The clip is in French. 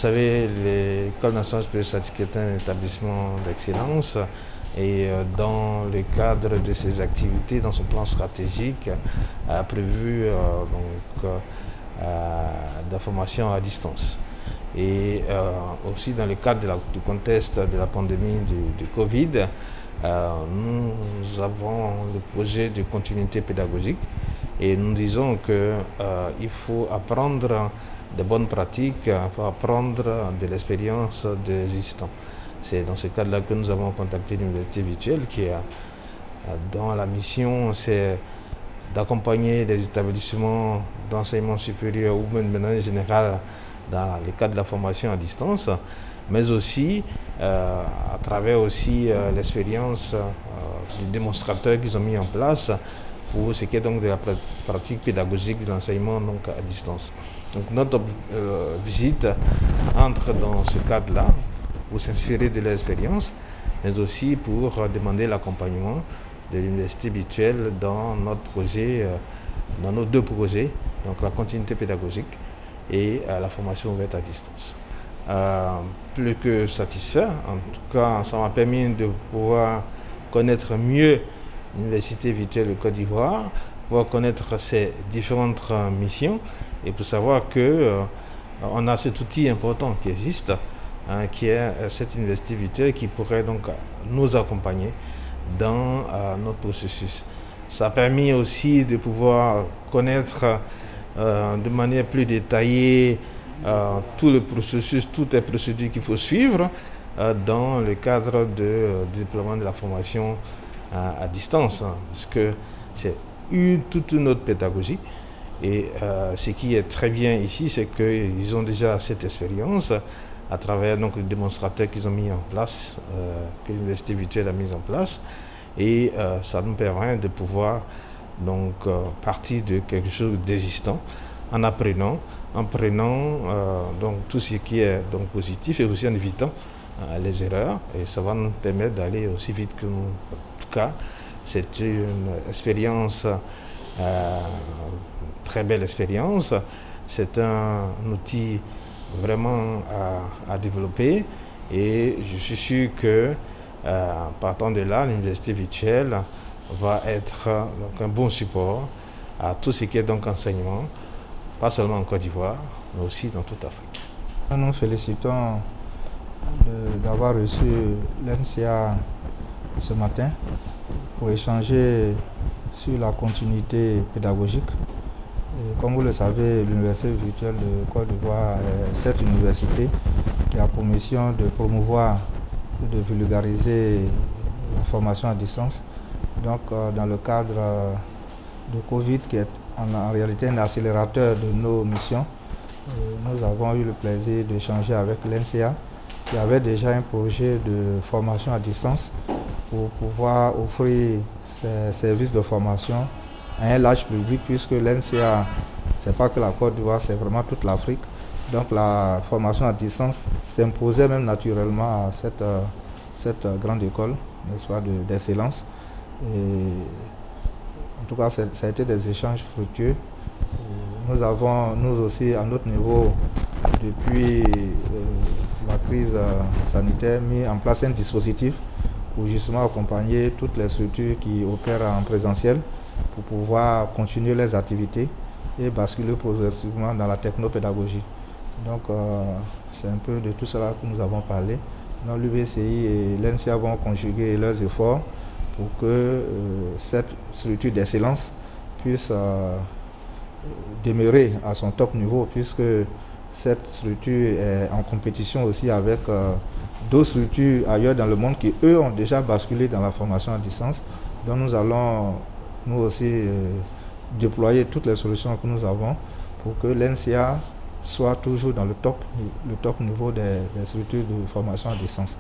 Vous savez, l'École nationale supérieure statistique est un établissement d'excellence et dans le cadre de ses activités, dans son plan stratégique, a prévu de la formation à distance. Et aussi dans le cadre du contexte de la pandémie du Covid, nous avons le projet de continuité pédagogique et nous disons qu'il faut apprendre de bonnes pratiques, il faut apprendre de l'expérience des existants. C'est dans ce cadre-là que nous avons contacté l'université virtuelle dont la mission c'est d'accompagner des établissements d'enseignement supérieur ou même de manière générale dans le cadre de la formation à distance, mais aussi à travers aussi l'expérience des démonstrateurs qu'ils ont mis en place pour ce qui est donc de la pratique pédagogique de l'enseignement à distance. Donc notre visite entre dans ce cadre-là pour s'inspirer de l'expérience, mais aussi pour demander l'accompagnement de l'université virtuelle dans notre projet, dans nos deux projets, donc la continuité pédagogique et la formation ouverte à distance. Plus que satisfait, en tout cas ça m'a permis de pouvoir connaître mieux l'université virtuelle de Côte d'Ivoire, pouvoir connaître ses différentes missions et pour savoir qu'on a cet outil important qui existe, qui est cette université virtuelle qui pourrait donc nous accompagner dans notre processus. Ça a permis aussi de pouvoir connaître de manière plus détaillée tout le processus, toutes les procédures qu'il faut suivre dans le cadre du déploiement de la formation à distance, parce que c'est toute une autre pédagogie. Et ce qui est très bien ici, c'est qu'ils ont déjà cette expérience à travers donc, les démonstrateurs qu'ils ont mis en place, que l'université virtuelle a mis en place. Et ça nous permet de pouvoir donc, partir de quelque chose d'existant en apprenant, donc, tout ce qui est donc, positif et aussi en évitant les erreurs. Et ça va nous permettre d'aller aussi vite que nous. En tout cas, c'est une expérience, très belle expérience. C'est un outil vraiment à développer et je suis sûr que partant de là, l'université virtuelle va être donc, un bon support à tout ce qui est donc enseignement, pas seulement en Côte d'Ivoire, mais aussi dans toute l'Afrique. Nous félicitons d'avoir reçu l'NCA ce matin pour échanger sur la continuité pédagogique. Et comme vous le savez, l'Université virtuelle de Côte d'Ivoire est cette université qui a pour mission de promouvoir et de vulgariser la formation à distance. Donc, dans le cadre de Covid, qui est en réalité un accélérateur de nos missions, nous avons eu le plaisir d'échanger avec l'NCA, qui avait déjà un projet de formation à distance pour pouvoir offrir ses services de formation à un large public, puisque l'NCA, ce n'est pas que la Côte d'Ivoire, c'est vraiment toute l'Afrique. Donc la formation à distance s'imposait même naturellement à cette grande école, n'est-ce pas, d'excellence. En tout cas, ça a été des échanges fructueux. Nous avons, nous aussi, à notre niveau, depuis la crise sanitaire, mis en place un dispositif pour justement accompagner toutes les structures qui opèrent en présentiel pour pouvoir continuer les activités et basculer progressivement dans la technopédagogie. Donc, c'est un peu de tout cela que nous avons parlé. L'UVCI et l'NCA vont conjuguer leurs efforts pour que cette structure d'excellence puisse demeurer à son top niveau, puisque cette structure est en compétition aussi avec d'autres structures ailleurs dans le monde qui, eux, ont déjà basculé dans la formation à distance. Donc nous allons, nous aussi, déployer toutes les solutions que nous avons pour que l'NCA soit toujours dans le top niveau des structures de formation à distance.